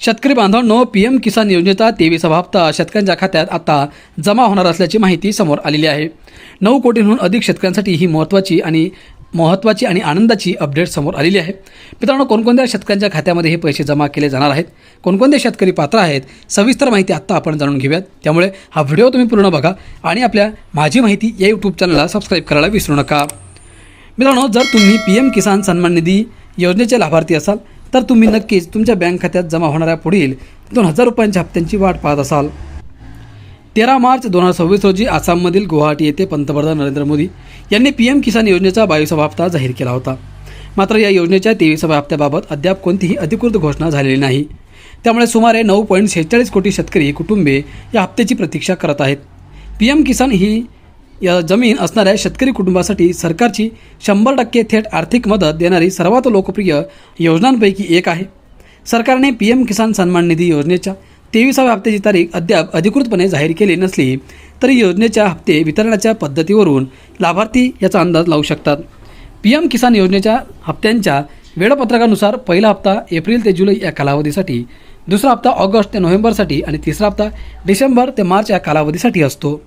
शेतकरी बांधवांनो, पीएम किसान योजनेचा 23वा हप्ता शेतकऱ्यांच्या खात्यात आता जमा होणार असल्याची माहिती समोर आलेली आहे। 9 कोटींहून अधिक शेतकऱ्यांसाठी ही महत्त्वाची आणि आनंदाची अपडेट समोर आलेली आहे। मित्रांनो, कोणकोणत्या शेतकऱ्यांच्या खात्यामध्ये हे पैसे जमा केले जाणार आहेत, कोणकोणते शेतकरी पात्र आहेत, सविस्तर माहिती आत्ता आपण जाणून घेऊयात। त्यामुळे हा व्हिडिओ तुम्ही पूर्ण बघा आणि आपल्या माझी माहिती या यूट्यूब चॅनलला सबस्क्राईब करायला विसरू नका। मित्रांनो, जर तुम्ही पीएम किसान सन्मान निधी योजनेचे लाभार्थी असाल तर तुम्ही नक्कीच तुमच्या बँक खात्यात जमा होणाऱ्या पुढील 2000 रुपयांच्या हप्त्यांची वाट पाहत असाल। 13 मार्च 2026 रोजी आसाममधील गुवाहाटी येथे पंतप्रधान नरेंद्र मोदी यांनी पीएम किसान योजनेचा 22वा हप्ता जाहीर केला होता। मात्र या योजनेच्या 23व्या हप्त्याबाबत अद्याप कोणतीही अधिकृत घोषणा झालेली नाही। त्यामुळे सुमारे 9.46 कोटी शेतकरी कुटुंबे या हप्त्याची प्रतीक्षा करत आहेत। पीएम किसान ही या जमीन असणाऱ्या शेतकरी कुटुंबासाठी सरकारची 100% थेट आर्थिक मदत देणारी सर्वात लोकप्रिय योजनांपैकी एक आहे। सरकारने पीएम किसान सन्मान निधी योजनेच्या 23व्या हप्त्याची तारीख अद्याप अधिकृतपणे जाहीर केली नसली तरी योजनेच्या हप्ते वितरणाच्या पद्धतीवरून लाभार्थी याचा अंदाज लावू शकतात। पीएम किसान योजनेच्या हप्त्यांच्या वेळापत्रकानुसार पहिला हप्ता एप्रिल ते जुलै या कालावधीसाठी, दुसरा हप्ता ऑगस्ट ते नोव्हेंबरसाठी आणि तिसरा हप्ता डिसेंबर ते मार्च या कालावधीसाठी असतो।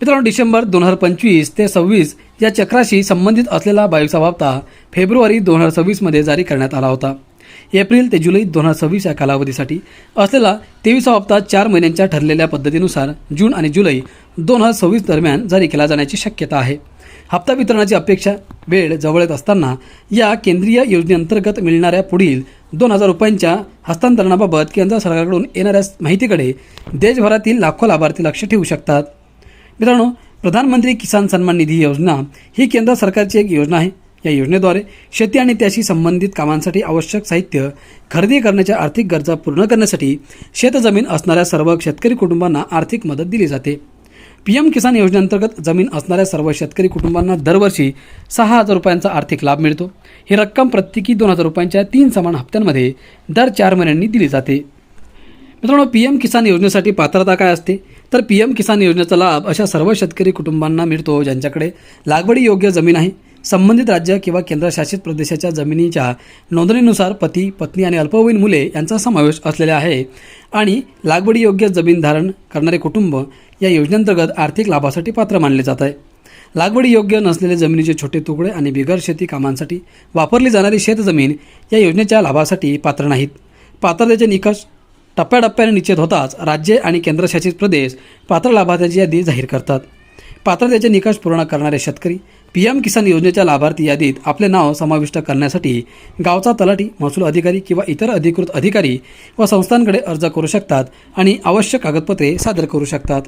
मित्रांनो, डिसेंबर 2025 ते 26 या चक्राशी संबंधित असलेला 22वा हप्ता फेब्रुवारी 2026 मध्ये जारी करण्यात आला होता। एप्रिल ते जुलै 2026 या कालावधीसाठी असलेला 23वा हप्ता 4 महिन्यांच्या ठरलेल्या पद्धतीनुसार जून आणि जुलै 2026 दरम्यान जारी केला जाण्याची शक्यता आहे। हप्ता वितरणाची अपेक्षा वेळ जवळ येत असताना या केंद्रीय योजनेअंतर्गत मिळणाऱ्या पुढील 2000 रुपयांच्या हस्तांतरणाबाबत केंद्र सरकारकडून येणाऱ्या माहितीकडे देशभरातील लाखो लाभार्थी लक्ष ठेवू शकतात। मित्रांनो, प्रधानमंत्री किसान सन्मान निधी योजना ही केंद्र सरकारची एक योजना आहे। या योजनेद्वारे शेती आणि त्याशी संबंधित कामांसाठी आवश्यक साहित्य खरेदी करण्याच्या आर्थिक गरजा पूर्ण करण्यासाठी शेतजमीन असणाऱ्या सर्व शेतकरी कुटुंबांना आर्थिक मदत दिली जाते। पीएम किसान योजनेअंतर्गत जमीन असणाऱ्या सर्व शेतकरी कुटुंबांना दरवर्षी 6000 रुपयांचा आर्थिक लाभ मिळतो। ही रक्कम प्रत्येकी 2000 रुपयांच्या 3 समान हप्त्यांमध्ये दर 4 महिन्यांनी दिली जाते। मित्रांनो, पीएम किसान योजनेसाठी पात्रता काय असते तर पीएम किसान योजनेचा लाभ अशा सर्व शेतकरी कुटुंबांना मिळतो ज्यांच्याकडे लागवडी योग्य जमीन आहे। संबंधित राज्य किंवा केंद्रशासित प्रदेशाच्या जमिनीच्या नोंदणीनुसार पती, पत्नी आणि अल्पवयीन मुले यांचा समावेश असलेला आहे आणि लागवडी योग्य जमीन धारण करणारे कुटुंब या योजनेअंतर्गत आर्थिक लाभासाठी पात्र मानले जात आहे। लागवडी योग्य नसलेले जमिनीचे छोटे तुकडे आणि बिगर शेती कामांसाठी वापरली जाणारी शेतजमीन या योजनेच्या लाभासाठी पात्र नाहीत। पात्रतेचे निकष टप्प्याटप्प्याने निश्चित होताच राज्ये आणि केंद्रशासित प्रदेश पात्र लाभार्थ्यांची यादी जाहीर करतात। पात्रतेचे निकष पूर्ण करणारे शेतकरी पीएम किसान योजनेच्या लाभार्थी यादीत आपले नाव समाविष्ट करण्यासाठी गावचा तलाठी, महसूल अधिकारी किंवा इतर अधिकृत अधिकारी व संस्थांकडे अर्ज करू शकतात आणि आवश्यक कागदपत्रे सादर करू शकतात।